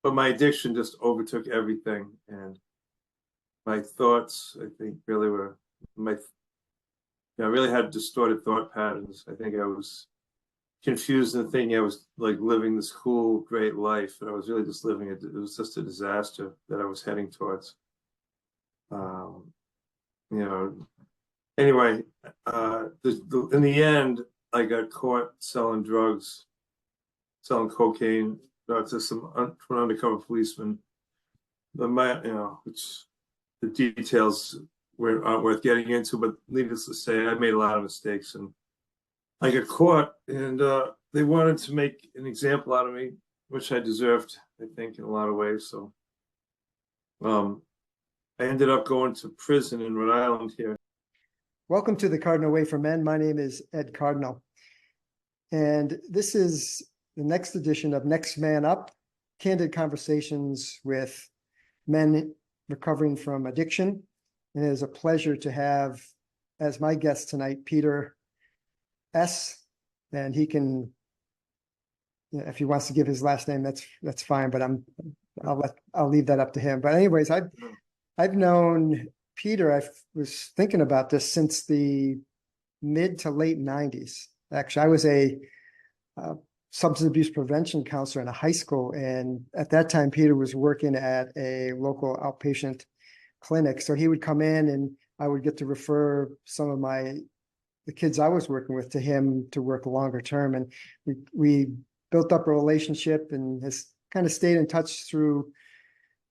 but my addiction just overtook everything, and my thoughts, I think, really were I really had distorted thought patterns. I think I was confused and thinking I was like living this cool, great life, and I was really just living it. It was just a disaster that I was heading towards. Um, you know, anyway, in the end, I got caught selling drugs, selling cocaine to some undercover policemen. Which the details aren't worth getting into, but needless to say, I made a lot of mistakes, and I got caught, and they wanted to make an example out of me, which I deserved, I think, in a lot of ways. So I ended up going to prison in Rhode Island here. Welcome to the Cardinal Way for Men. My name is Ed Cardinal, and this is the next edition of Next Man Up, candid conversations with men recovering from addiction. And it is a pleasure to have as my guest tonight, Peter S. And he can, if he wants to give his last name, that's fine. But I'll leave that up to him. But anyways, I've known Peter. I was thinking about this since the mid to late 90s. Actually, I was a substance abuse prevention counselor in a high school, and at that time, Peter was working at a local outpatient clinic. So he would come in, and I would get to refer some of the kids I was working with to him to work longer term. And we built up a relationship and has kind of stayed in touch through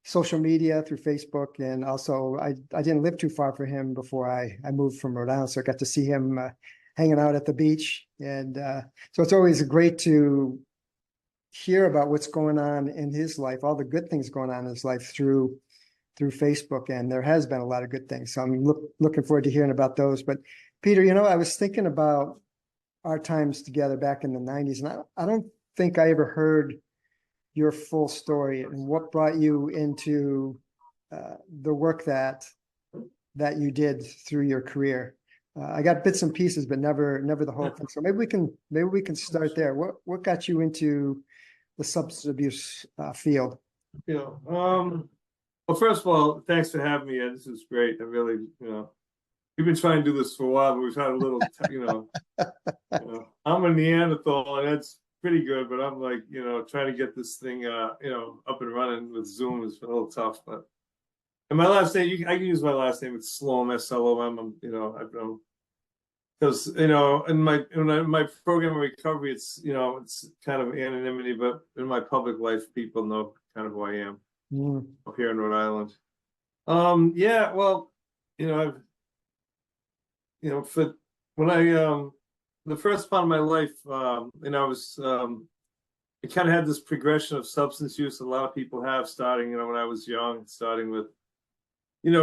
social media, through Facebook. And also I didn't live too far from him before I moved from Rhode Island. So I got to see him hanging out at the beach. And so it's always great to hear about what's going on in his life, all the good things going on in his life through Facebook. And there has been a lot of good things. So I'm looking forward to hearing about those. But Peter, I was thinking about our times together back in the 90s, and I don't think I ever heard your full story and what brought you into the work that you did through your career. I got bits and pieces, but never the whole thing. So maybe we can start there. What got you into the substance abuse field? Well, first of all, thanks for having me, Ed. This is great. I really, we've been trying to do this for a while, but we've had a little, I'm a Neanderthal, and that's pretty good, but I'm like, trying to get this thing, up and running with Zoom is a little tough. But and my last name, I can use my last name. It's Slom, S-L-O-M. I've known because in my program of recovery, it's kind of anonymity, but in my public life, people know kind of who I am. Up here in Rhode Island. Yeah, well, I've for when I the first part of my life, I was I kind of had this progression of substance use a lot of people have, starting when I was young, starting with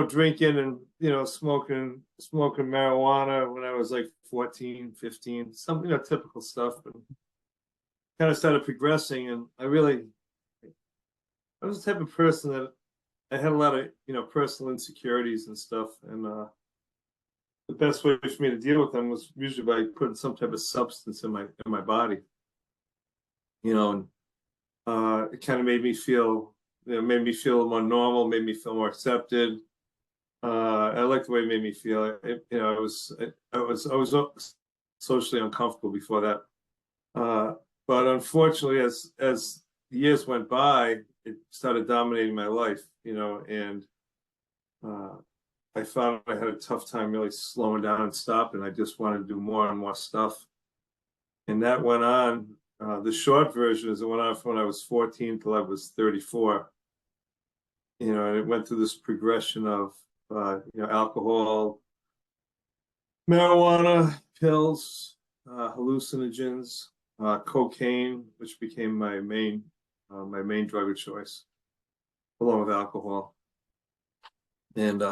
drinking and smoking marijuana when I was like 14, 15, some typical stuff, but kind of started progressing. And I was the type of person that I had a lot of, personal insecurities and stuff. And the best way for me to deal with them was usually by putting some type of substance in my body. And it kind of made me feel more normal, made me feel more accepted. I liked the way it made me feel. I was socially uncomfortable before that. But unfortunately, as the years went by, it started dominating my life, and I found I had a tough time really slowing down and stopping. I just wanted to do more and more stuff. And that went on. The short version is it went on from when I was 14 till I was 34. And it went through this progression of, alcohol, marijuana, pills, hallucinogens, cocaine, which became my main drug of choice, along with alcohol. And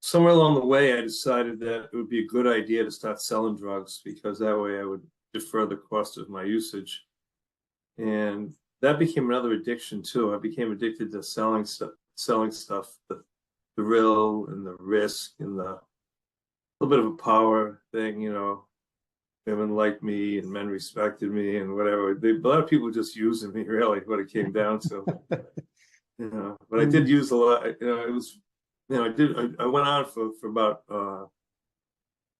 somewhere along the way, I decided that it would be a good idea to start selling drugs, because that way I would defer the cost of my usage. And that became another addiction too. I became addicted to selling stuff, the thrill and the risk and the little bit of a power thing, women liked me and men respected me and whatever. A lot of people just using me, really, what it came down to. But I did use a lot. It was, I went on for about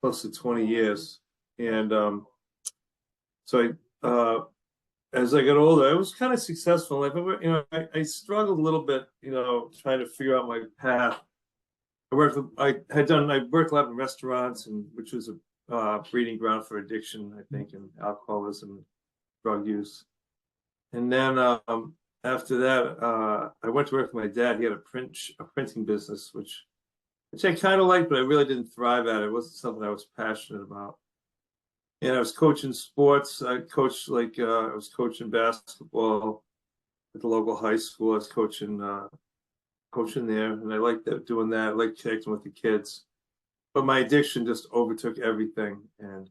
close to 20 years, and so as I got older, I was kind of successful in life. But, I struggled a little bit, trying to figure out my path. I worked a lot in restaurants, and which was a breeding ground for addiction, I think, and alcoholism, drug use. And then after that, I went to work with my dad. He had a printing business, which I kind of liked, but I really didn't thrive at it. It wasn't something I was passionate about. And I was coaching sports. I was coaching basketball at the local high school. I was coaching there, and I liked doing that. I liked connecting with the kids. But my addiction just overtook everything, and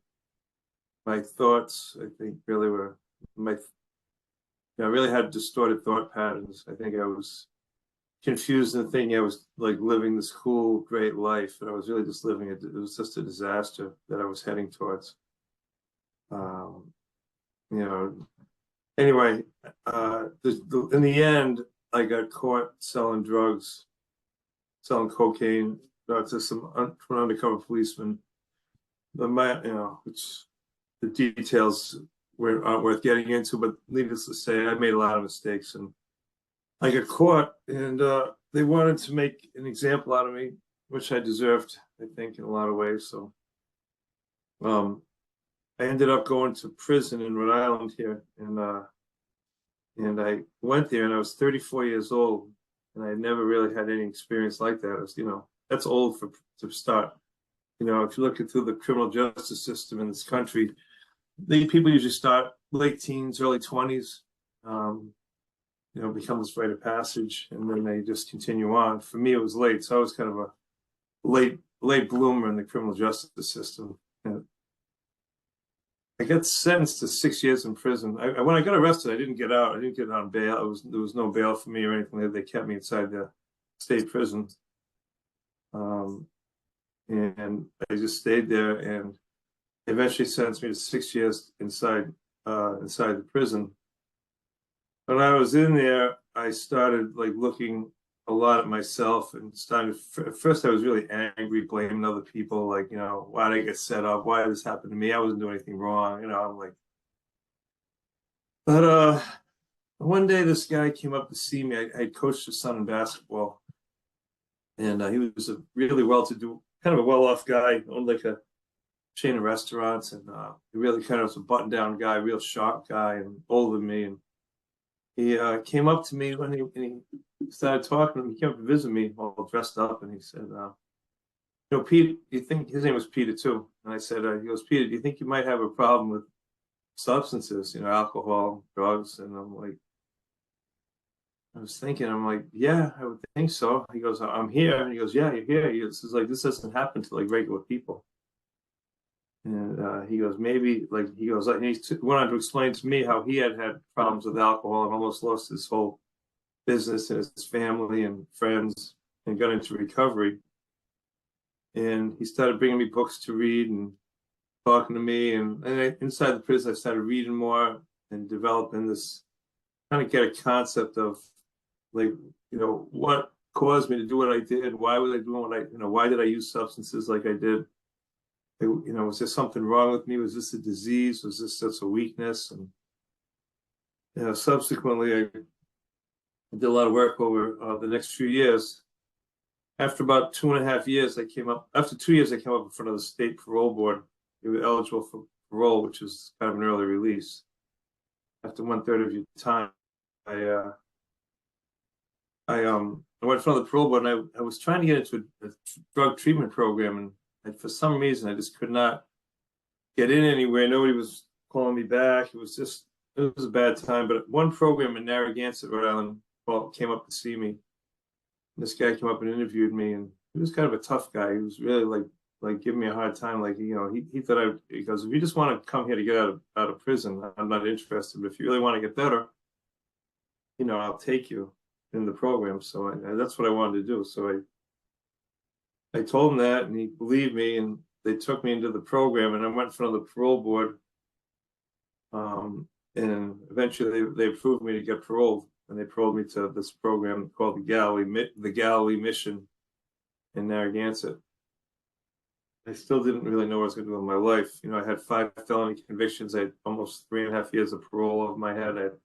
my thoughts, I think, really were I really had distorted thought patterns. I think I was confused in thinking I was like living this cool, great life, and I was really just living it. It was just a disaster that I was heading towards. Anyway, in the end, I got caught selling drugs, selling cocaine to some undercover policemen. Which the details aren't worth getting into, but needless to say, I made a lot of mistakes, and I got caught, and they wanted to make an example out of me, which I deserved, I think, in a lot of ways. So, I ended up going to prison in Rhode Island here, and I went there, and I was 34 years old, and I never really had any experience like that. It was, that's old to start. If you're looking through the criminal justice system in this country, people usually start late teens, early 20s, become this rite of passage, and then they just continue on. For me, it was late, so I was kind of a late bloomer in the criminal justice system. And I got sentenced to 6 years in prison. When I got arrested, I didn't get out. I didn't get on bail. There was no bail for me or anything. They kept me inside the state prison, and I just stayed there, and eventually sentenced me to 6 years inside the prison. When I was in there, I started looking a lot at myself, and at first I was really angry, blaming other people, why did I get set up? Why did this happen to me? I wasn't doing anything wrong, I'm like. But one day this guy came up to see me. I had coached his son in basketball, and he was a really well-to-do, kind of a well-off guy, owned like a chain of restaurants, and he really kind of was a button-down guy, real sharp guy, and older than me. And he came up to me when he started talking. He came up to visit me all dressed up, and he said, Pete, you think, his name was Peter too. And I said, he goes, Peter, do you think you might have a problem with substances, alcohol, drugs? And I was thinking, I'm like, yeah, I would think so. He goes, I'm here. And he goes, yeah, you're here. He goes, this doesn't happen to regular people. And he goes, maybe, and he went on to explain to me how he had problems with alcohol and almost lost his whole business and his family and friends and got into recovery. And he started bringing me books to read and talking to me. And inside the prison, I started reading more and developing this, trying to get a concept of what caused me to do what I did? Why was I doing what why did I use substances like I did? Was there something wrong with me? Was this a disease? Was this just a weakness? And subsequently, I did a lot of work over the next few years. After about 2.5 years, after 2 years, I came up in front of the state parole board. You were eligible for parole, which is kind of an early release. After 1/3 of your time, I went in front of the parole board, and I was trying to get into a drug treatment program, and for some reason, I just could not get in anywhere. Nobody was calling me back. It was a bad time. But one program in Narragansett, Rhode Island, came up to see me. And this guy came up and interviewed me, and he was kind of a tough guy. He was really giving me a hard time. He thought he goes, if you just want to come here to get out of prison, I'm not interested. But if you really want to get better, I'll take you in the program. So that's what I wanted to do. So I told him that, and he believed me, and they took me into the program, and I went in front of the parole board. And eventually they approved me to get paroled, and they paroled me to this program called the Galilee Mission in Narragansett. I still didn't really know what I was going to do with my life. You know, I had 5 felony convictions. I had almost 3.5 years of parole over my head. I had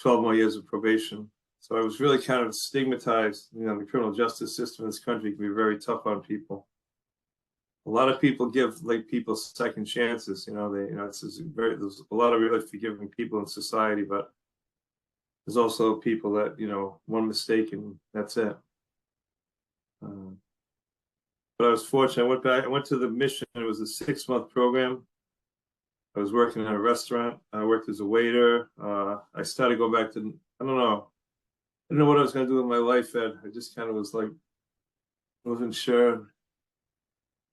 12 more years of probation. So I was really kind of stigmatized. You know, the criminal justice system in this country can be very tough on people. A lot of people give people second chances. You know, there's a lot of really forgiving people in society, but there's also people that, you know, one mistake and that's it. But I was fortunate. I went to the mission. It was a 6-month program. I was working in a restaurant. I worked as a waiter. I started going back to, I don't know what I was going to do with my life, Ed. I just kind of was like, I wasn't sure.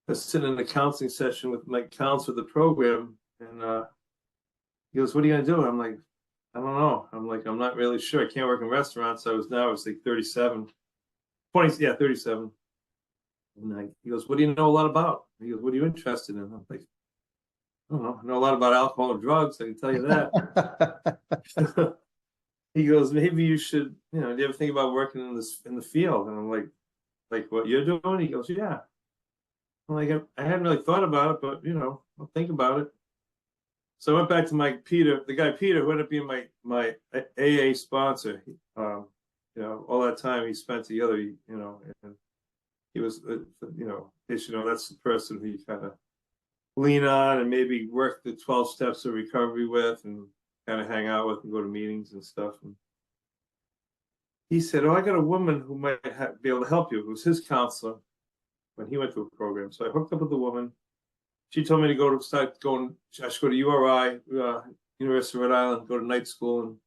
I was sitting in a counseling session with my counselor of the program, and he goes, "What are you going to do?" And I'm like, "I don't know." I'm like, "I'm not really sure. I can't work in restaurants." I was like 37, 37. And he goes, "What do you know a lot about?" He goes, "What are you interested in?" I'm like, "I don't know. I know a lot about alcohol and drugs. I can tell you that." He goes, "Maybe you should, you know, do you ever think about working in the field?" And I'm like what you're doing? He goes, "Yeah." I'm like, I hadn't really thought about it, but you know, I'll think about it. So I went back to the guy Peter, who ended up being my AA sponsor. You know, all that time he spent together, you know, and he was, you know, that's the person who you kind of lean on and maybe work the 12 steps of recovery with and kind of hang out with and go to meetings and stuff. And he said, "Oh, I got a woman who might be able to help you." It was his counselor when he went to a program. So I hooked up with the woman. She told me to start going. I should go to URI, University of Rhode Island, go to night school and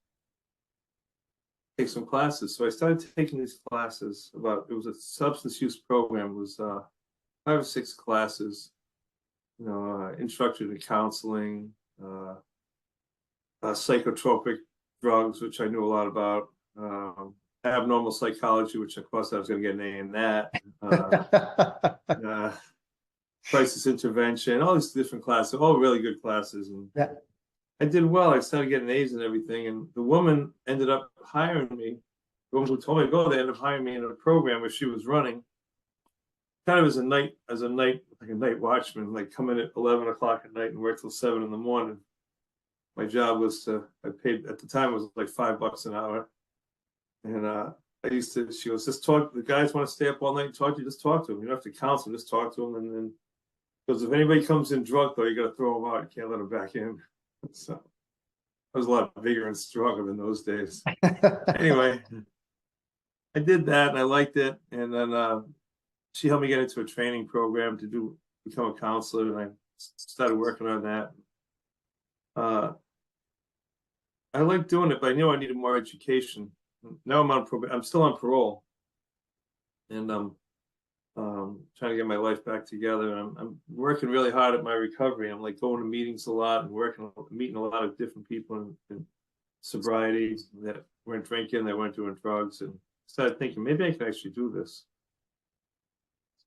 take some classes. So I started taking these classes. It was a substance use program. It was 5 or 6 classes. You know, introduction to counseling, psychotropic drugs, which I knew a lot about. Abnormal psychology, which of course I was going to get an A in that. Crisis intervention, all these different classes, all really good classes. And yeah. I did well. I started getting A's and everything. And the woman ended up hiring me. The woman who told me to go, they ended up hiring me in a program where she was running, kind of as a night watchman, like come in at 11 o'clock at night and work till 7 in the morning. My job was I paid at the time, it was like $5 an hour. And she goes, "Just talk. The guys want to stay up all night and talk to you. Just talk to them. You don't have to counsel. Just talk to them." And then, because if anybody comes in drunk, though, you got to throw them out. You can't let them back in. So I was a lot bigger and stronger in those days. Anyway, I did that and I liked it. And then she helped me get into a training program to become a counselor, and I started working on that. I liked doing it, but I knew I needed more education. Now I'm still on parole, and I'm trying to get my life back together. And I'm working really hard at my recovery. I'm like going to meetings a lot and meeting a lot of different people in sobriety that weren't drinking, that weren't doing drugs, and started thinking maybe I can actually do this.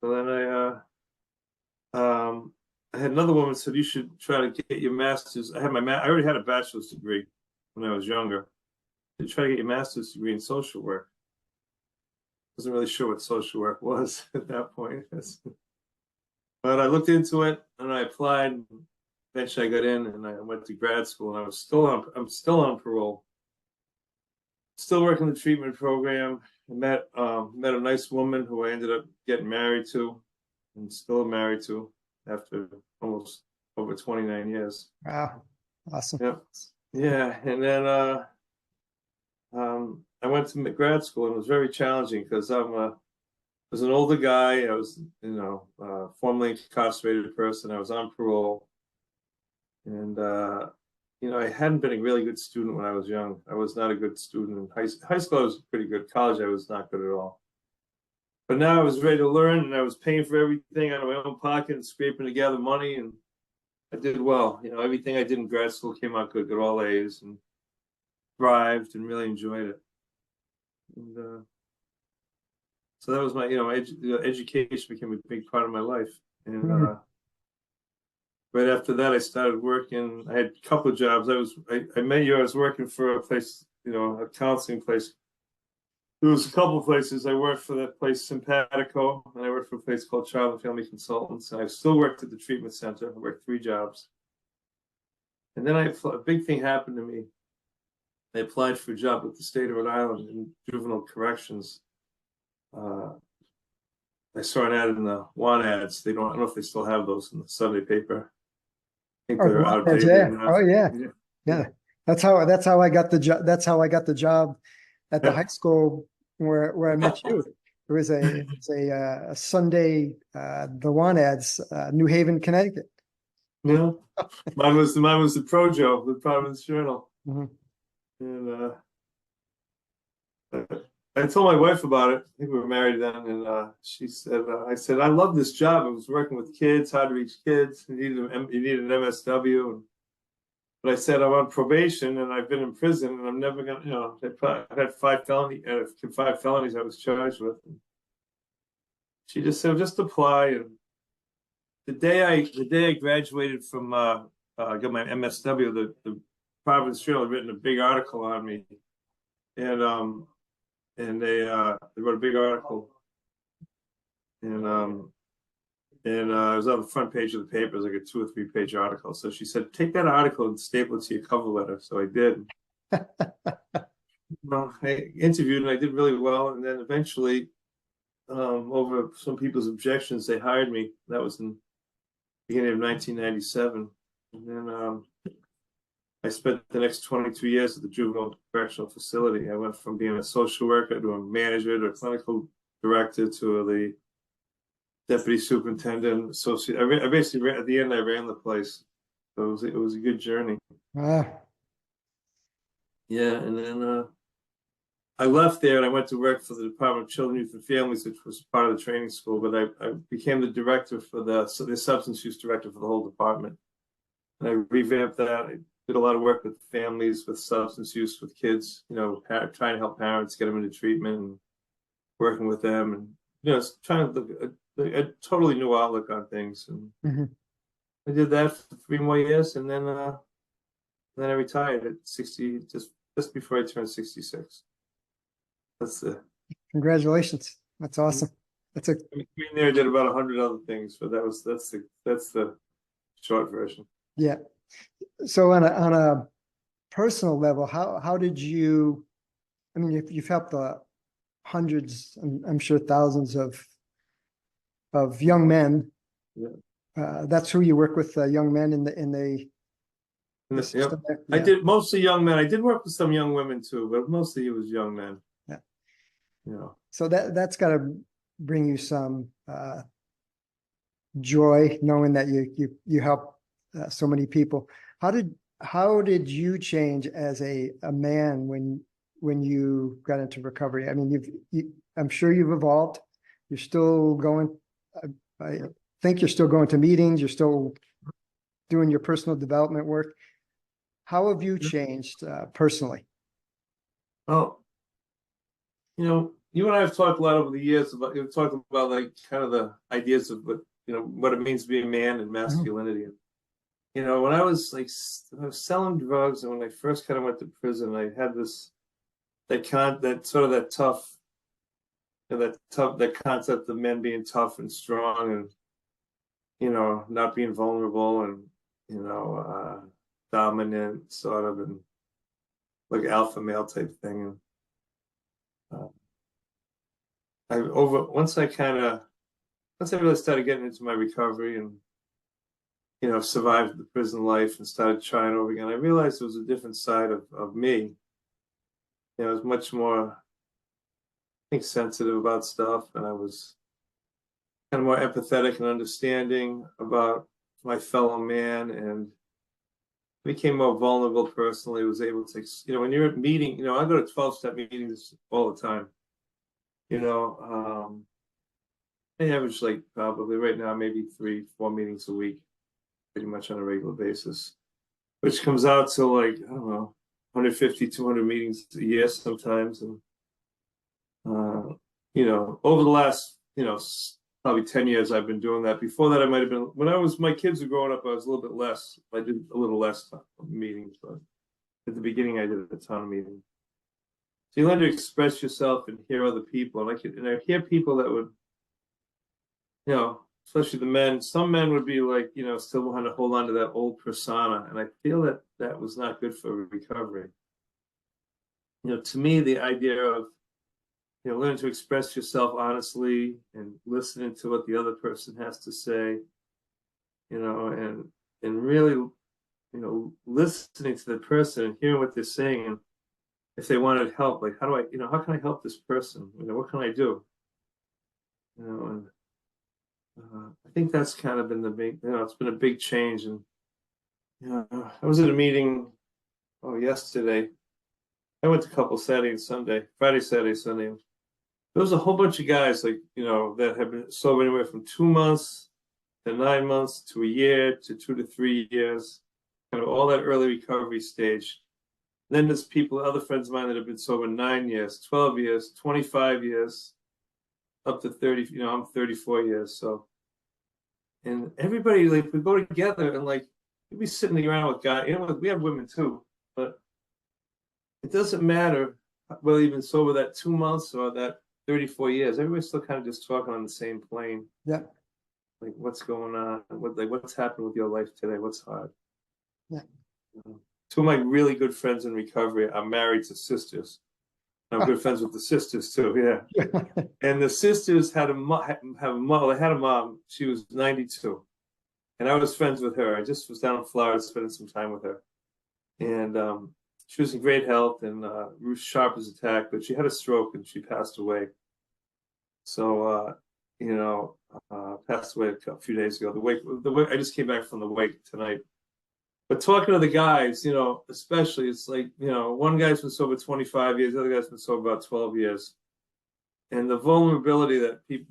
So then I had another woman said, "You should try to get your master's." I already had a bachelor's degree when I was younger. To try to get your master's degree in social work. Wasn't really sure what social work was at that point. But I looked into it and I applied. Eventually I got in and I went to grad school, and I'm still on parole. Still working the treatment program. I met a nice woman who I ended up getting married to and still married to after almost over 29 years. Wow. Awesome. Yep. Yeah. And then I went to grad school, and it was very challenging because I was an older guy. I was, formerly incarcerated person. I was on parole, and I hadn't been a really good student when I was young. I was not a good student in high school. I was pretty good. College, I was not good at all. But now I was ready to learn, and I was paying for everything out of my own pocket and scraping together money, and I did well. You know, everything I did in grad school came out good, got all A's, and thrived and really enjoyed it. And so that was my, education became a big part of my life. And right after that, I started working. I had a couple of jobs. I met you. I was working for a place, a counseling place. There was a couple of places. I worked for that place, Simpatico, and I worked for a place called Child and Family Consultants. And I still worked at the treatment center. I worked 3 jobs. And then a big thing happened to me. I applied for a job with the state of Rhode Island in juvenile corrections. I saw an ad in the want ads. I don't know if they still have those in the Sunday paper. I think Oh, they're outdated yeah. now. Oh, yeah. Yeah. Yeah. That's how I got the job. That's how I got the job at the high school where I met you. It was a Sunday, the want ads, New Haven, Connecticut. Yeah. Mine was the Projo, the Providence Journal. Mhm. And I told my wife about it. I think we were married then, and she said, I said, I love this job. I was working with kids, hard to reach kids. You need an MSW. But I said, I'm on probation and I've been in prison and I'm never going to, I've had 5 felonies I was charged with. And she just said, just apply. And the day I graduated from, got my MSW, the Providence Journal had written a big article on me. And they wrote a big article. And it was on the front page of the paper. It was like a 2 or 3 page article. So she said, take that article and staple it to your cover letter. So I did. I interviewed and I did really well. And then eventually, over some people's objections, they hired me. That was in the beginning of 1997. And then I spent the next 22 years at the juvenile correctional facility. I went from being a social worker to a manager to a clinical director to the deputy superintendent, associate. I basically at the end I ran the place. So it was a good journey. Ah. Yeah, and then I left there and I went to work for the Department of Children, Youth, and Families, which was part of the training school. But I became the director for the substance use director for the whole department. And I revamped that. I did a lot of work with families with substance use with kids. Trying to help parents get them into treatment and working with them, and trying to look a totally new outlook on things. And I did that for 3 more years, and then I retired at 60, just before I turned 66. Congratulations. That's awesome. Between there, I did about 100 other things, but that's the short version. Yeah. So on a personal level, how did you? I mean, you've helped hundreds, I'm sure thousands of young men. Yeah. That's who you work with, young men in the system there? Yeah. I did mostly young men. I did work with some young women too, but mostly it was young men. Yeah. So that's got to bring you some joy, knowing that you help so many people. How did you change as a man when you got into recovery? I mean, I'm sure you've evolved. You're still going. I think you're still going to meetings. You're still doing your personal development work. How have you changed personally? Well, you and I have talked a lot over the years about, like kind of the ideas of what it means to be a man and masculinity. When I was selling drugs, and when I first kind of went to prison, I had that concept of men being tough and strong and not being vulnerable and dominant sort of, and like alpha male type thing. And once I really started getting into my recovery and survived the prison life and started trying over again, I realized there was a different side of me. I was much more, I think, sensitive about stuff, and I was kind of more empathetic and understanding about my fellow man, and became more vulnerable personally. Was able to, when you're at meeting, I go to 12-step meetings all the time. I average probably right now maybe 3-4 meetings a week, pretty much on a regular basis, which comes out to I don't know, 150, 200 meetings a year sometimes. And over the last probably 10 years I've been doing that. Before that, I might have been, my kids were growing up, I was a little bit less. I did a little less meetings, but at the beginning, I did a ton of meetings. So you learn to express yourself and hear other people. And I hear people that would, especially the men, some men would be like, still want to hold on to that old persona. And I feel that that was not good for recovery. To me, the idea of, learning to express yourself honestly and listening to what the other person has to say, and really, listening to the person and hearing what they're saying. And if they wanted help, like, how can I help this person? What can I do? And I think that's kind of been the big, it's been a big change. And, I was at a meeting, yesterday. I went to a couple Friday, Saturday, Sunday. There was a whole bunch of guys that have been sober anywhere from 2 months to 9 months to a year to 2 to 3 years, kind of all that early recovery stage. And then there's other friends of mine that have been sober 9 years, 12 years, 25 years, up to 30. I'm 34 years. So, and everybody, we go together and we'd be sitting around with guys. We have women too, but it doesn't matter whether you've been sober that 2 months or that 34 years. Everybody's still kind of just talking on the same plane. Yeah. Like, what's going on? What's happened with your life today? What's hard? Yeah. Two of my really good friends in recovery are married to sisters. I'm good friends with the sisters too. Yeah. And the sisters had a mom. She was 92, and I was friends with her. I just was down in Florida spending some time with her, and she was in great health and sharp as a tack, but she had a stroke and she passed away. So, passed away a few days ago. The wake, I just came back from the wake tonight. But talking to the guys, especially, it's like, one guy's been sober 25 years, the other guy's been sober about 12 years. And the vulnerability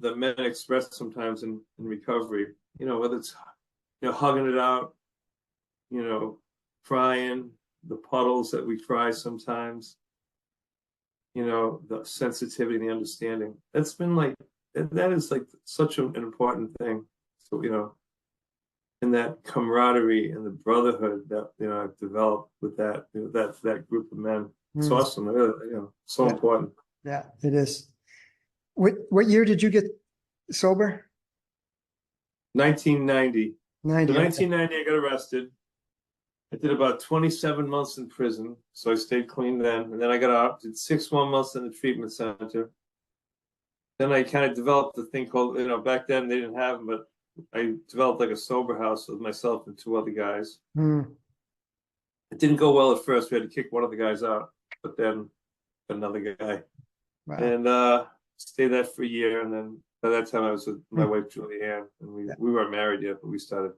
that men express sometimes in recovery, whether it's, hugging it out, crying, the puddles that we cry sometimes, the sensitivity, the understanding. That's been that is such an important thing. So, and that camaraderie and the brotherhood that, I've developed with that, that group of men. It's awesome. So important. Yeah, it is. What year did you get sober? 1990. 90. So 1990, I got arrested. I did about 27 months in prison, so I stayed clean then. And then I got out, did 1 months in the treatment center. Then I kind of developed a thing called, back then they didn't have them, but I developed a sober house with myself and 2 other guys. It didn't go well at first. We had to kick one of the guys out, but then another guy. Wow. And stayed there for a year. And then by that time I was with my wife, Julianne, and we weren't married yet, but we started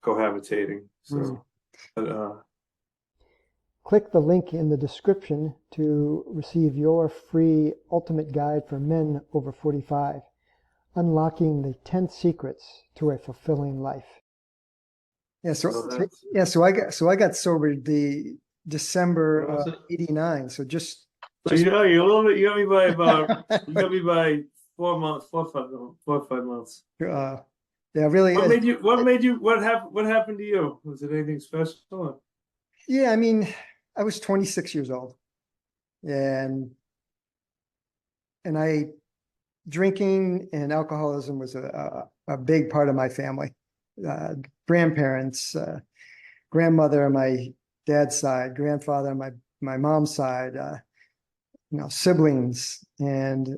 cohabitating. So. Click the link in the description to receive your free ultimate guide for men over 45, Unlocking the 10 Secrets to a Fulfilling Life. Yeah, so I got sober the December of '89. So just you got me a little bit. You got me by about 4 months, 4 or 5 months. Yeah, really. What happened to you? Was it anything special? Yeah, I mean, I was 26 years old, and drinking and alcoholism was a big part of my family. Grandparents, grandmother on my dad's side, grandfather on my mom's side, siblings, and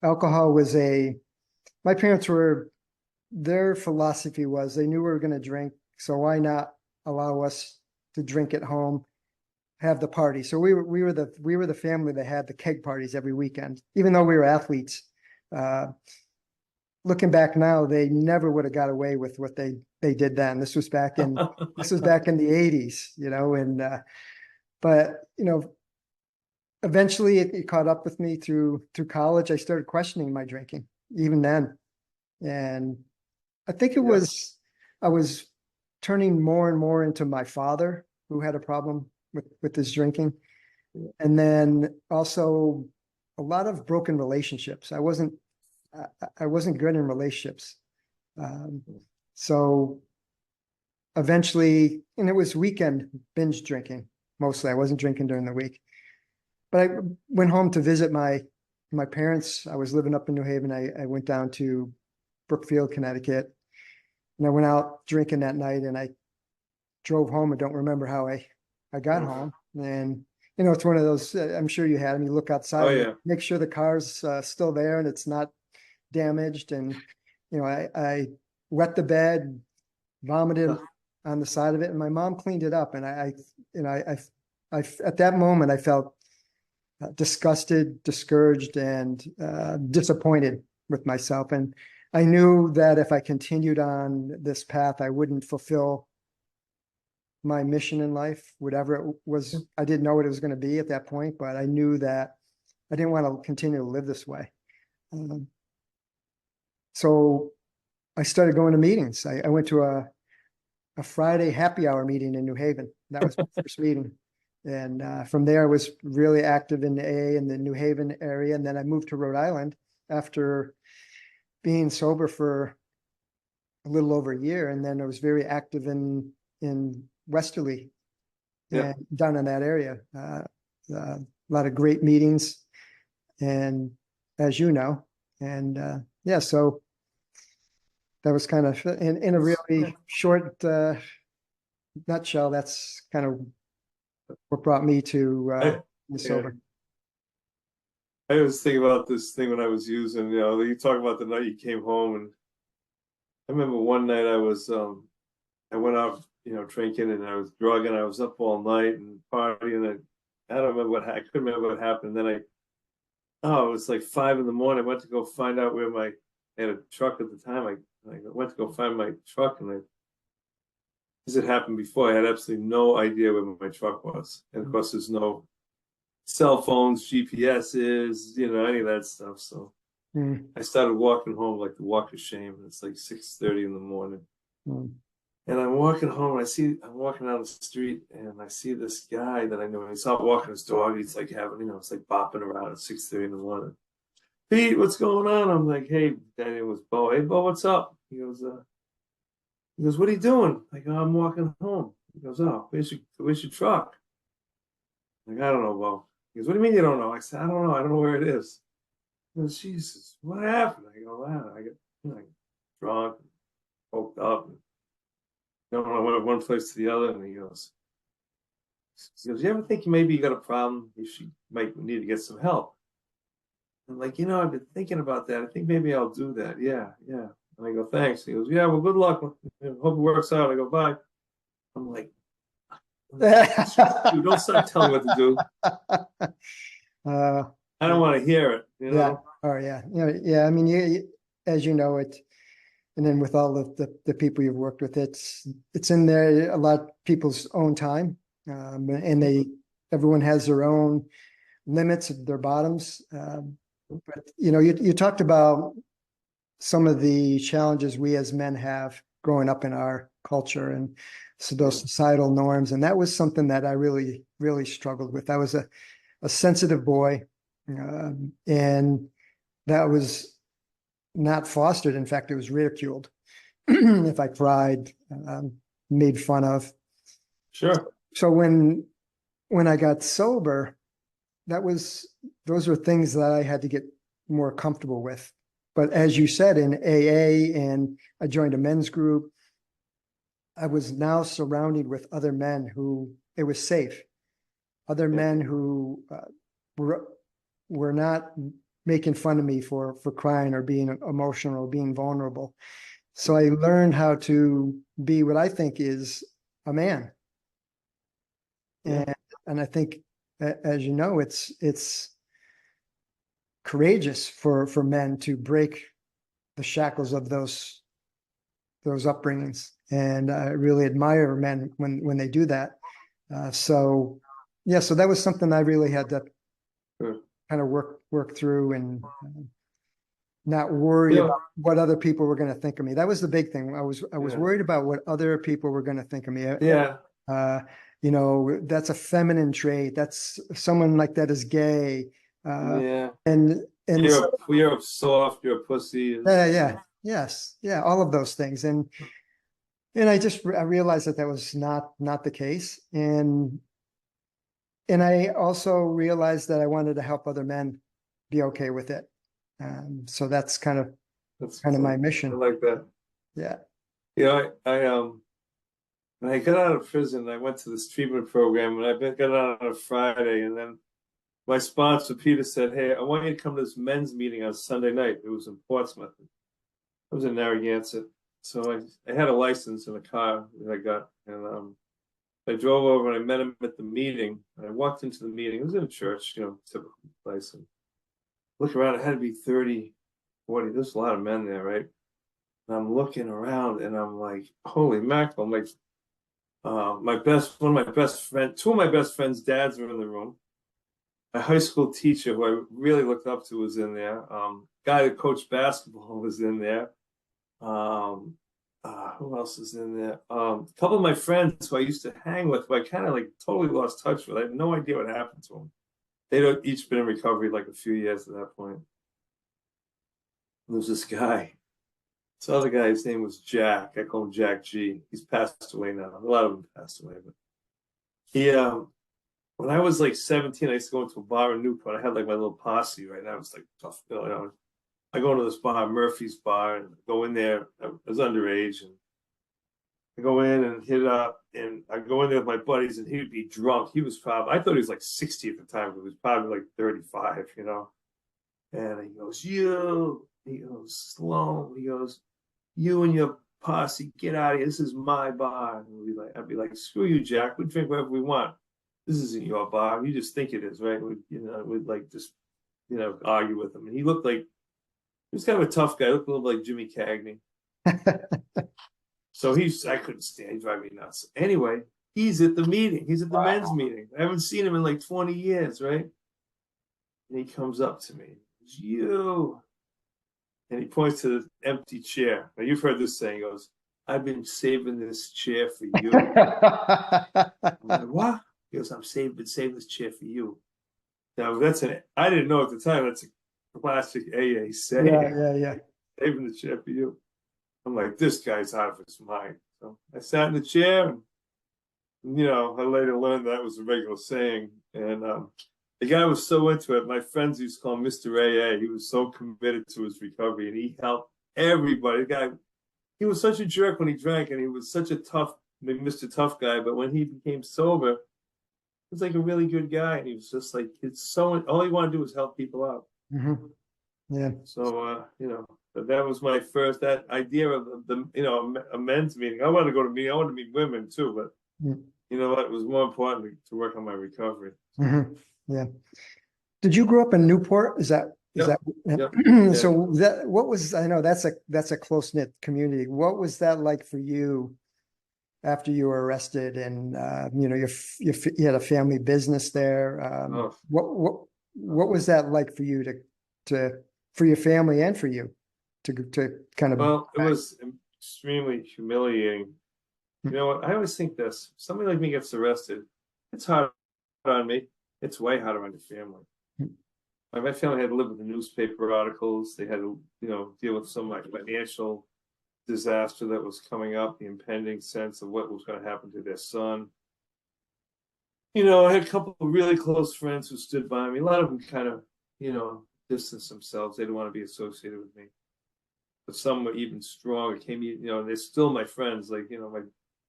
alcohol was my parents their philosophy was they knew we were going to drink, so why not allow us to drink at home, have the party. So we were the family that had the keg parties every weekend, even though we were athletes. Looking back now, they never would have got away with what they did then. This was back in the '80s, but eventually it caught up with me through college. I started questioning my drinking even then, and I think I was turning more and more into my father, who had a problem with his drinking, and then also a lot of broken relationships. I I wasn't good in relationships. So eventually, and it was weekend binge drinking mostly. I wasn't drinking during the week, but I went home to visit my parents. I was living up in New Haven. I went down to Brookfield, Connecticut, and I went out drinking that night, and I drove home. I don't remember how I got home. And it's one of those, I'm sure you had them. You look outside, Oh yeah. make sure the car's still there and it's not damaged. And I wet the bed, vomited on the side of it, and my mom cleaned it up. And I at that moment I felt disgusted, discouraged, and disappointed with myself. And I knew that if I continued on this path, I wouldn't fulfill my mission in life, whatever it was. I didn't know what it was going to be at that point, but I knew that I didn't want to continue to live this way. So I started going to meetings. I went to a Friday happy hour meeting in New Haven. That was my first meeting. And from there, I was really active in the AA in the New Haven area. And then I moved to Rhode Island after being sober for a little over a year. And then I was very active in Westerly, Yeah. down in that area. A lot of great meetings, and as you know, and yeah, so that was kind of in a really short nutshell. That's kind of what brought me to sober. I was thinking about this thing when I was using, you talk about the night you came home, and I remember one night I went out, drinking, and I was drugging. I was up all night and partying, and I don't remember I couldn't remember what happened. Then it was like 5 a.m. I went to go find out where I had a truck at the time. I went to go find my truck, and as it happened before, I had absolutely no idea where my truck was. And of course, there's no cell phones, GPSs, any of that stuff. So I started walking home like the walk of shame. It's like 6:30 in the morning. And I'm walking home, and I'm walking down the street, and I see this guy that I know. He's out walking his dog. He's like having, it's like bopping around at 6:30 in the morning. Pete, what's going on? I'm like, hey, that name was Bo. Hey, Bo, what's up? He goes, what are you doing? I go, I'm walking home. He goes, oh, where's your truck? I'm like, I don't know, Bo. He goes, what do you mean you don't know? I said, I don't know. I don't know where it is. He goes, Jesus, what happened? I go, wow. I got drunk, poked up. I went from one place to the other, and he goes, you ever think maybe you got a problem? You might need to get some help. I'm like, I've been thinking about that. I think maybe I'll do that. Yeah. And I go, thanks. He goes, yeah, well, good luck. Hope it works out. I go, bye. I'm like, dude, don't start telling me what to do. I don't want to hear it. Yeah. Oh, yeah. Yeah. I mean, as you know, it. And then with all of the people you've worked with, it's in there a lot of people's own time, and everyone has their own limits, their bottoms. But you talked about some of the challenges we as men have growing up in our culture, and so those societal norms, and that was something that I really, really struggled with. I was a sensitive boy, and that was not fostered. In fact, it was ridiculed if I cried, made fun of. Sure. So when I got sober, those were things that I had to get more comfortable with. But as you said, in AA, and I joined a men's group, I was now surrounded with other men who it was safe, other men who were not making fun of me for crying or being emotional or being vulnerable. So I learned how to be what I think is a man. And I think, as you know, it's courageous for men to break the shackles of those upbringings. And I really admire men when they do that. So that was something I really had to kind of work through, and not worry about what other people were going to think of me. That was the big thing. I was worried about what other people were going to think of me. Yeah. That's a feminine trait. That's someone like that is gay. And and so, You're soft, you're a pussy. yeah, yes, yeah, all of those things. And I realized that that was not the case. And I also realized that I wanted to help other men be okay with it. So that's That's kind of my I mission. like that. Yeah. When I got out of prison, I went to this treatment program, and got out on a Friday, and then my sponsor Peter said, "Hey, I want you to come to this men's meeting on Sunday night." It was in Portsmouth. I was in Narragansett, so I had a license in a car that I got, and I drove over and I met him at the meeting. I walked into the meeting. It was in a church, typical place. And look around, it had to be 30, 40. There's a lot of men there, right? And I'm looking around and I'm like, holy mackerel. I'm like, one of my best friends, two of my best friends' dads were in the room. A high school teacher who I really looked up to was in there. Guy that coached basketball was in there. Um, who else is in there? A couple of my friends who I used to hang with, who I kind of like totally lost touch with. I had no idea what happened to them. They'd each been in recovery like a few years at that point. There was this guy. This other guy, his name was Jack. I call him Jack G. He's passed away now. A lot of them passed away, but he when I was like 17, I used to go into a bar in Newport. I had like my little posse, right? Now it's like tough, I go into this bar, Murphy's Bar, and go in there. I was underage, and I go in and hit up, and I go in there with my buddies, and he'd be drunk. I thought he was like 60 at the time, but he was probably like 35. And he goes, he goes, Slom, he goes, you and your posse, get out of here. This is my bar. And I'd be like, screw you, Jack. We drink whatever we want. This isn't your bar. You just think it is, right? We'd like just, argue with him. And he was kind of a tough guy. He looked a little like Jimmy Cagney. So I couldn't stand. He drove me nuts. Anyway, he's at the meeting. He's at the men's meeting. I haven't seen him in like 20 years, right? And he comes up to me. It's you. And he points to the empty chair. Now, you've heard this saying. He goes, I've been saving this chair for you. I'm like, what? He goes, been saving this chair for you. Now, I didn't know at the time, that's a classic AA saying. Yeah. Saving the chair for you. I'm like, this guy's out of his mind. So I sat in the chair, and I later learned that was a regular saying. And the guy was so into it. My friends used to call him Mr. AA. He was so committed to his recovery, and he helped everybody. The guy, he was such a jerk when he drank, and he was such a tough, Mr. Tough guy. But when he became sober, he was like a really good guy. And he was just like, all he wanted to do was help people out. Mm-hmm. Yeah. So, that was my first, that idea of a men's meeting. I wanted to go to meeting. I wanted to meet women too, but you know what? It was more important to work on my recovery. Mm-hmm. Yeah. Did you grow up in Newport? Is that Yep. So what was, I know that's a close-knit community. What was that like for you after you were arrested, and you had a family business there? What was that like for you for your family and for you to kind of? Well, it was extremely humiliating. You know what? I always think this: if somebody like me gets arrested, it's hard on me. It's way harder on your family. My family had to live with the newspaper articles. They had to, deal with some like financial disaster that was coming up, the impending sense of what was going to happen to their son. I had a couple of really close friends who stood by me. A lot of them kind of, distanced themselves. They didn't want to be associated with me. But some were even stronger. They're still my friends. Like,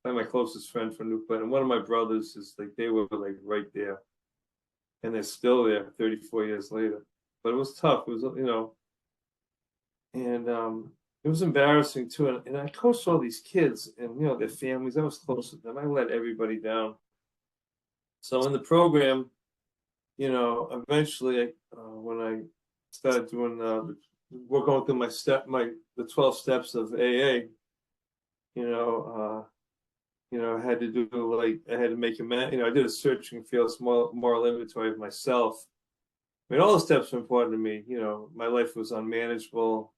my closest friend from Newport, and one of my brothers is like, they were like right there. And they're still there 34 years later. But it was tough. It was, and it was embarrassing too. And I coached all these kids and, their families. I was close with them. I let everybody down. So in the program, eventually, when I started doing, we're going through the 12 steps of AA, I had to I had to make I did a search and feel moral inventory of myself. I mean, all the steps were important to me. My life was unmanageable.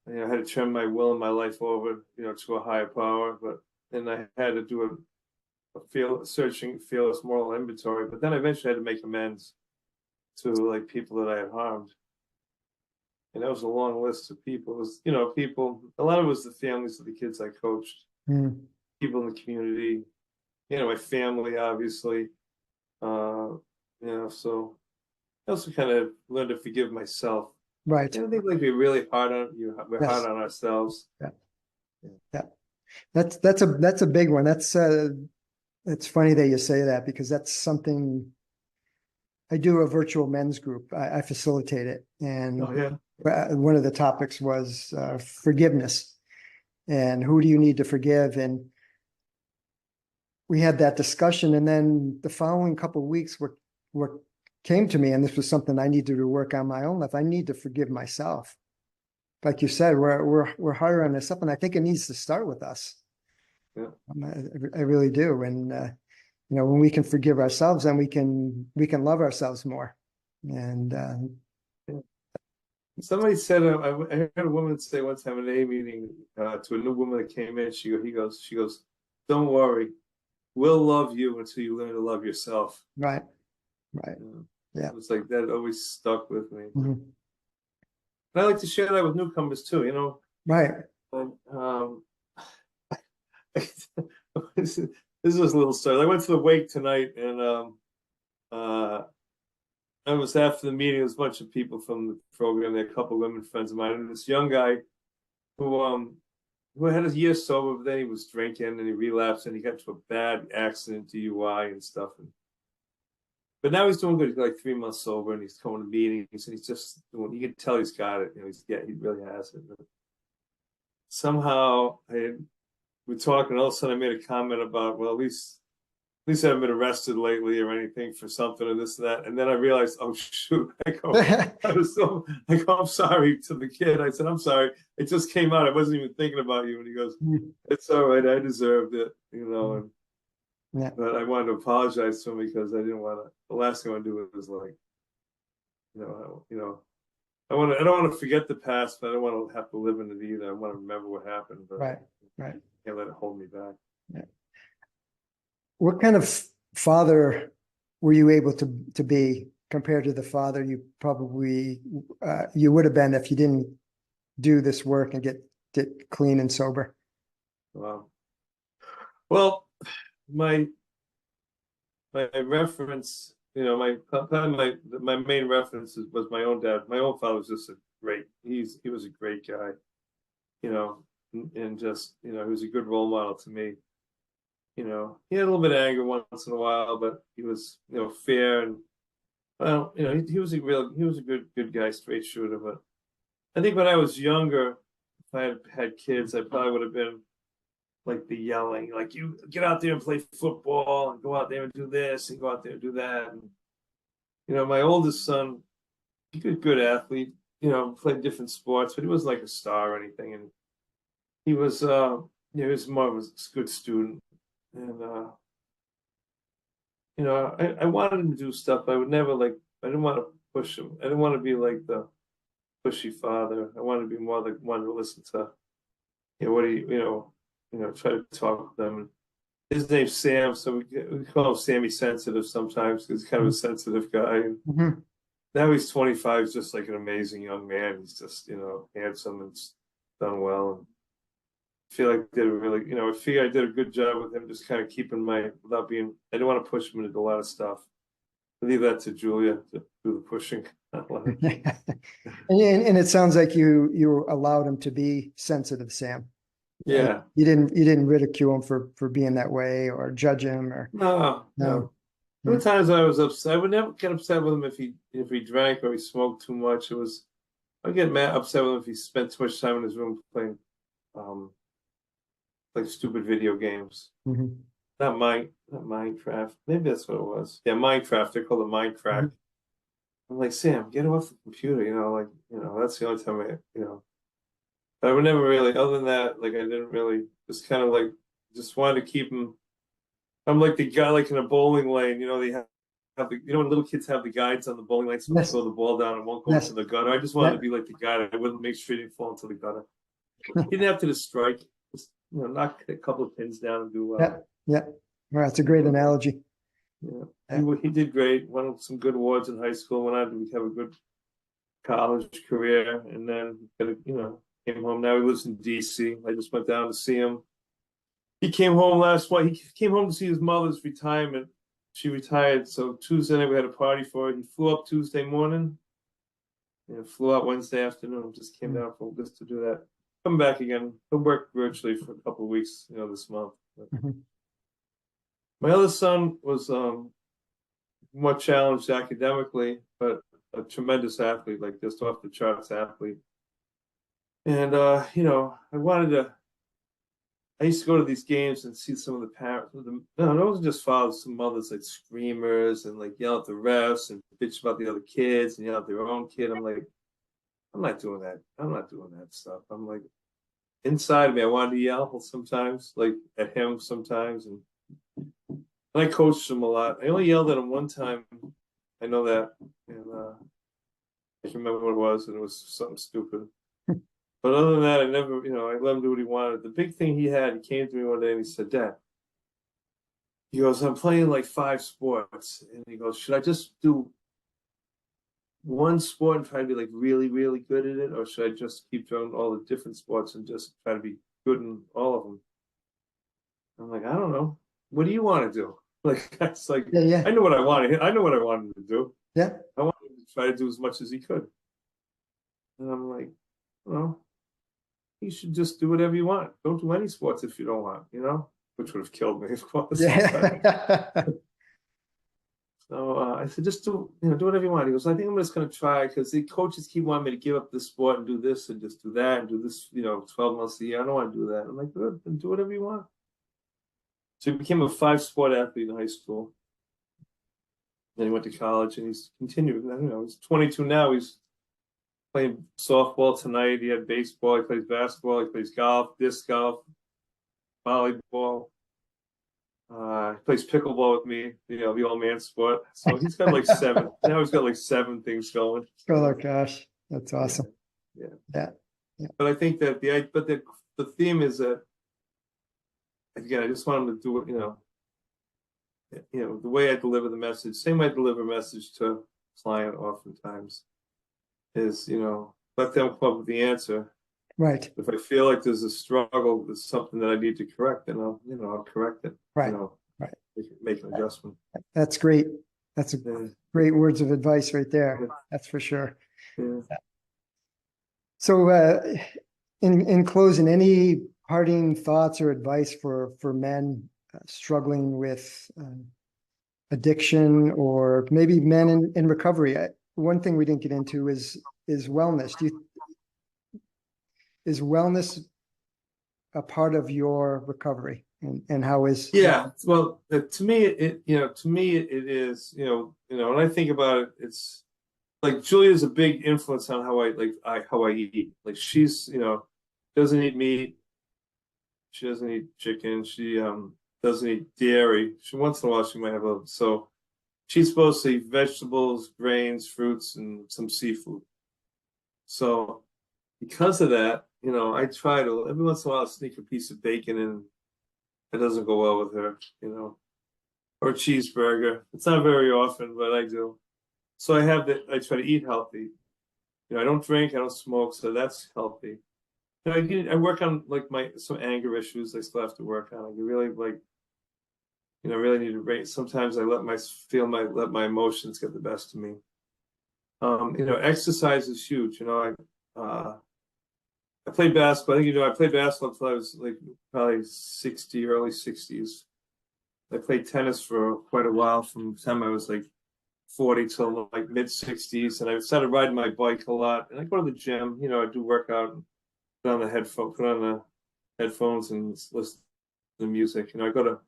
I had to turn my will and my life over, to a higher power. But then I had to do a searching, fearless moral inventory. But then I eventually had to make amends to like people that I had harmed. And that was a long list of people. It was, you know, people, a lot of it was the families of the kids I coached, Mm. people in the community, you know, my family, obviously. You know, so I also kind of learned to forgive myself. Right. I think like we're really hard on you, we're hard Yes. on ourselves. Yeah. Yeah. That's a big one. It's funny that you say that because that's something I do a virtual men's group. I facilitate it. And Oh yeah. one of the topics was forgiveness and who do you need to forgive? And we had that discussion. And then the following couple of weeks, what came to me, and this was something I needed to work on my own life. I need to forgive myself. Like you said, we're harder on ourselves, and I think it needs to start with us. Yeah. I really do. And you know, when we can forgive ourselves, then we can love ourselves more. And Yeah. Somebody said, I heard a woman say one time in an A meeting to a new woman that came in, she goes, don't worry, we'll love you until you learn to love yourself. right. Yeah. It's like that always stuck with me. Mm-hmm. And I like to share that with newcomers too, you know. Right. This is a little story. I went to the wake tonight, and I was after the meeting. There was a bunch of people from the program. There, a couple of women friends of mine, and this young guy who had a year sober, but then he was drinking and he relapsed and he got into a bad accident, DUI and stuff. But now he's doing good. He's like 3 months sober, and he's coming to meetings, and he's just doing. You can tell he's got it. You know, he really has it. But somehow, we're talking. All of a sudden, I made a comment about, well, at least I haven't been arrested lately or anything for something or this and that. And then I realized, oh shoot! I go, I'm sorry to the kid. I said, I'm sorry. It just came out. I wasn't even thinking about you. And he goes, it's all right. I deserved it, you know. And Yeah. but I wanted to apologize to him because I didn't want to. The last thing I want to do was like, you know, I don't want to forget the past, but I don't want to have to live in it either. I want to remember what happened, but Right. I can't let it hold me back. Yeah. What kind of father were you able to be compared to the father you probably you would have been if you didn't do this work and get clean and sober? Wow. Well, my reference, you know, my main reference was my own dad. My own father was just he was a great guy, you know, and just, you know, he was a good role model to me. You know, he had a little bit of anger once in a while, but he was, you know, fair and, well, you know, he was a good guy, straight shooter. But I think when I was younger, if I had kids, I probably would have been like the yelling, like, you get out there and play football and go out there and do this and go out there and do that. And, you know, my oldest son, he's a good athlete, you know, played different sports, but he wasn't like a star or anything. And he was, you know, he was more of a good student. And, you know, I wanted him to do stuff. I would never I didn't want to push him. I didn't want to be like the pushy father. I wanted to be more like one to listen to, you know, what he, you know, try to talk with them. And his name's Sam, so we call him Sammy Sensitive sometimes because he's kind of a sensitive guy. And now he's 25, he's just like an amazing young man. He's just, you know, handsome and done well. And I feel like I did a good job with him, just kind of keeping I didn't want to push him into a lot of stuff. I leave that to Julia to do the pushing. And it sounds like you allowed him to be sensitive, Sam. Yeah. You didn't ridicule him for being that way or judge him or no. There were times I was upset. I would never get upset with him if he drank or he smoked too much. I'd get upset with him if he spent too much time in his room playing like stupid video games. Not Minecraft. Maybe that's what it was. Yeah, Minecraft. They call it Minecraft. I'm like, Sam, get off the computer, you know, like, you know, that's the only time you know. But I would never really, other than that, like I didn't really, just kind of like, just wanted to keep him. I'm like the guy, like in a bowling lane, you know, they have you know, when little kids have the guides on the bowling lane, so they throw the ball down and won't go into the gutter. I just wanted to be like the guy that wouldn't make sure he didn't fall into the gutter. He didn't have to just strike, just, you know, knock a couple of pins down and do well. Yeah. Well, that's a great analogy. Yeah. He did great. Won some good awards in high school. Went on to have a good college career, and then came home. Now he lives in DC. I just went down to see him. He came home last week. He came home to see his mother's retirement. She retired, so Tuesday night we had a party for it. He flew up Tuesday morning, and flew out Wednesday afternoon. Just came down for just to do that. Come back again. He'll work virtually for a couple of weeks, this month. My other son was more challenged academically, but a tremendous athlete, like just off the charts athlete. And I used to go to these games and see some of the parents. No, it wasn't just fathers, some mothers like screamers and like yell at the refs and bitch about the other kids and yell at their own kid. I'm like, I'm not doing that. I'm not doing that stuff. I'm like, inside of me, I wanted to yell sometimes, like at him sometimes, and I coached him a lot. I only yelled at him one time. I know that, and I can remember what it was, and it was something stupid. But other than that, I never, I let him do what he wanted. The big thing he came to me one day and he said, Dad, he goes, I'm playing like 5 sports. And he goes, should I just do one sport and try to be like really, really good at it? Or should I just keep doing all the different sports and just try to be good in all of them? I'm like, I don't know. What do you want to do? Like, that's like, Yeah. I know what I wanted. I know what I wanted to do. Yeah. I wanted to try to do as much as he could. And I'm like, well, you should just do whatever you want. Don't do any sports if you don't want, which would have killed me, of course. Yeah. So I said, just do whatever you want. He goes, I think I'm just going to try, because the coaches keep wanting me to give up this sport and do this and just do that and do this, 12 months a year. I don't want to do that. I'm like, good, then do whatever you want. So he became a 5-sport athlete in high school. Then he went to college and he's continued. He's 22 now. He's playing softball tonight. He had baseball. He plays basketball. He plays golf, disc golf, volleyball. He plays pickleball with me, the old man sport. So he's got like 7. Now he's got like 7 things going. Oh gosh, that's awesome. Yeah. But I think that the theme is that, again, I just want him to do it, the way I deliver the message, same way I deliver a message to a client oftentimes, is, let them come up with the answer. Right. If I feel like there's a struggle, there's something that I need to correct, then I'll correct it. Right. Right. Make an adjustment. That's great. That's great words of advice right there. That's for sure. Yeah. So in closing, any parting thoughts or advice for men struggling with addiction, or maybe men in recovery? One thing we didn't get into is wellness. Is wellness a part of your recovery, and how is? Yeah, well, to me, it is, when I think about it, it's like Julia's a big influence on how I eat. Like, she's, doesn't eat meat. She doesn't eat chicken. She doesn't eat dairy. Once in a while she might have so she's supposed to eat vegetables, grains, fruits, and some seafood. So because of that, I try to every once in a while sneak a piece of bacon in. It doesn't go well with her, or a cheeseburger. It's not very often, but I do. So I try to eat healthy. I don't drink, I don't smoke, so that's healthy. I work on like some anger issues I still have to work on. I really really need to rate. Sometimes I let my emotions get the best of me. Exercise is huge. I played basketball. I think I played basketball until I was like probably 60, early 60s. I played tennis for quite a while, from the time I was like 40 till like mid 60s, and I started riding my bike a lot. And I go to the gym. I do work out, and put on the headphones, and listen to music. I go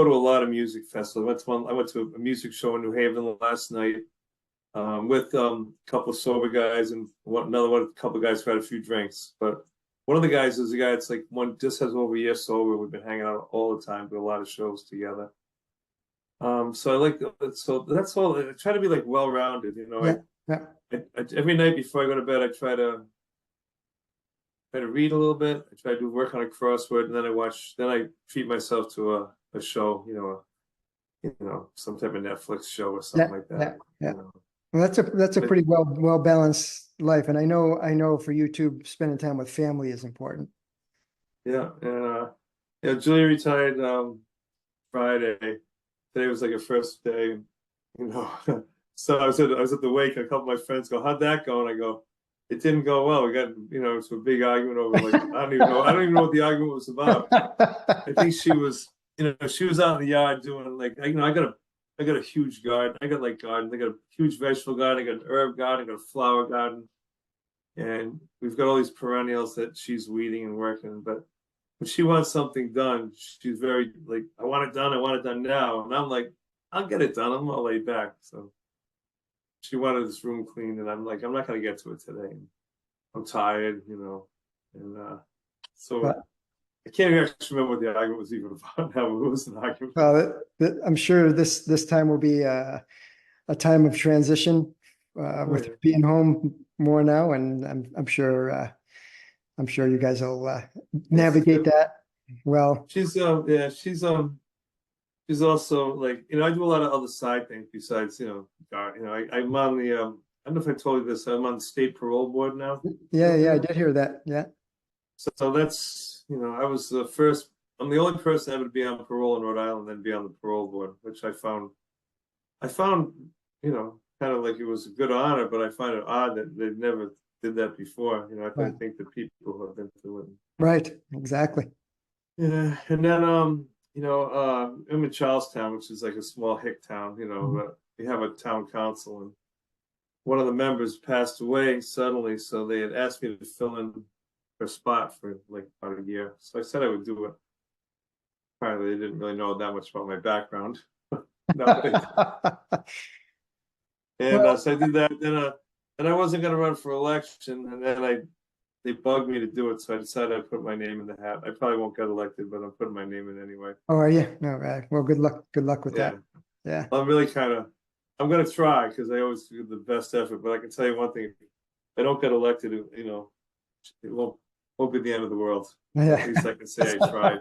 to a lot of music festivals. I went to a music show in New Haven last night. With a couple of sober guys, and a couple of guys who had a few drinks. But one of the guys is a guy that's like just has over a year sober. We've been hanging out all the time, do a lot of shows together. So so that's all. I try to be like well-rounded, every night before I go to bed, I try to read a little bit. I try to work on a crossword, and then I treat myself to a show, some type of Netflix show or something like that. Yeah. Well, that's a pretty well balanced life, and I know for you too, spending time with family is important. Yeah, and yeah, Julia retired Friday. Today was like her first day, you know. So I was at the wake, and a couple of my friends go, "How'd that go?" And I go, "It didn't go well. We got, you know, it's a big argument over like I don't even know what the argument was about. I think she was, you know, she was out in the yard doing like, you know, I got a huge garden. I got like gardens. I got a huge vegetable garden. I got an herb garden. I got a flower garden, and we've got all these perennials that she's weeding and working. But when she wants something done, she's very like, I want it done. I want it done now. And I'm like, I'll get it done. I'm all laid back. So she wanted this room cleaned, and I'm like, I'm not going to get to it today. I'm tired, you know, and so But, I can't even actually remember what the argument was even about. Now it was an argument. well, I'm sure this time will be a time of transition with yeah. being home more now, and I'm sure you guys will navigate that well. Yeah, she's also like, you know, I do a lot of other side things besides, you know, I'm on the I don't know if I told you this, I'm on the state parole board now. Yeah, I did hear that. Yeah. So that's, you know, I'm the only person ever to be on parole in Rhode Island and be on the parole board, which I found, you know, kind of like it was a good honor, but I find it odd that they never did that before. You know, I think the people who have been through it. Right, exactly. Yeah, and then you know, I'm in Charlestown, which is like a small hick town. You know, we have a town council, and one of the members passed away suddenly, so they had asked me to fill in her spot for like about a year. So I said I would do it. Apparently, they didn't really know that much about my background. And Well, so I did that. And I wasn't going to run for election, and then they bugged me to do it, so I decided I'd put my name in the hat. I probably won't get elected, but I'm putting my name in anyway. oh, are you? No, right. Well, good luck with Yeah. that. Yeah. I'm going to try because I always do the best effort. But I can tell you one thing: if I don't get elected, you know, it won't be the end of the world. Yeah. At least I can say I tried.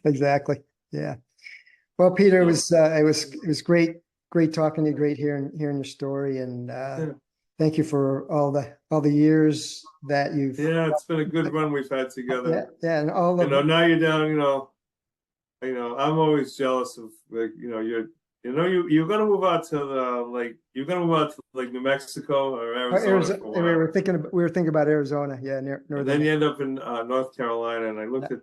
Exactly. Yeah. Well, Peter, Yeah. it was great talking to you, great hearing your story, and thank you for all the years that you've. Yeah, it's been a good run we've had together. Yeah, and all You of know, now you're down. You know, I'm always jealous of like, you know, you're gonna move out to you're gonna move out to like New Mexico or Arizona for a while. We were thinking about Arizona, yeah, near And then you end up in North Carolina, and I looked at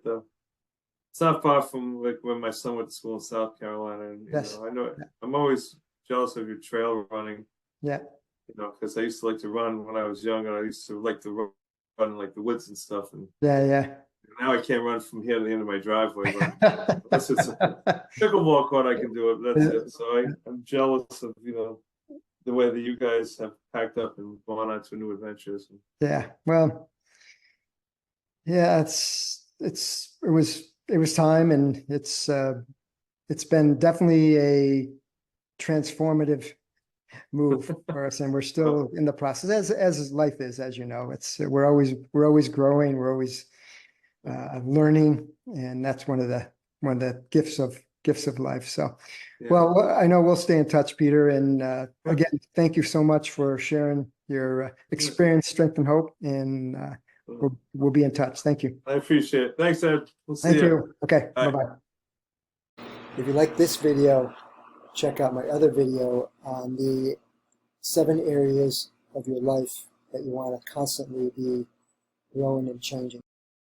it's not far from like when my son went to school in South Carolina, and Yes. I know I'm always jealous of your trail running. Yeah. You know, because I used to like to run when I was young, and I used to like to run in like the woods and stuff, and Yeah. now I can't run from here to the end of my driveway, but unless it's a pickleball court, I can do it. That's it. So I'm jealous of, you know, the way that you guys have packed up and gone on to new adventures. Yeah. Well, yeah, it was time, and it's been definitely a transformative move for us, and we're still in the process, as life is, as you know. We're always growing, we're always learning, and that's one of the gifts of life. So, Yeah. well, I know we'll stay in touch, Peter, and again, thank you so much for sharing your experience, strength, and hope, and we'll be in touch. Thank you. I appreciate it. Thanks, Ed. We'll see Thank you. you. Okay, bye-bye. If you like this video, check out my other video on the 7 areas of your life that you want to constantly be growing and changing.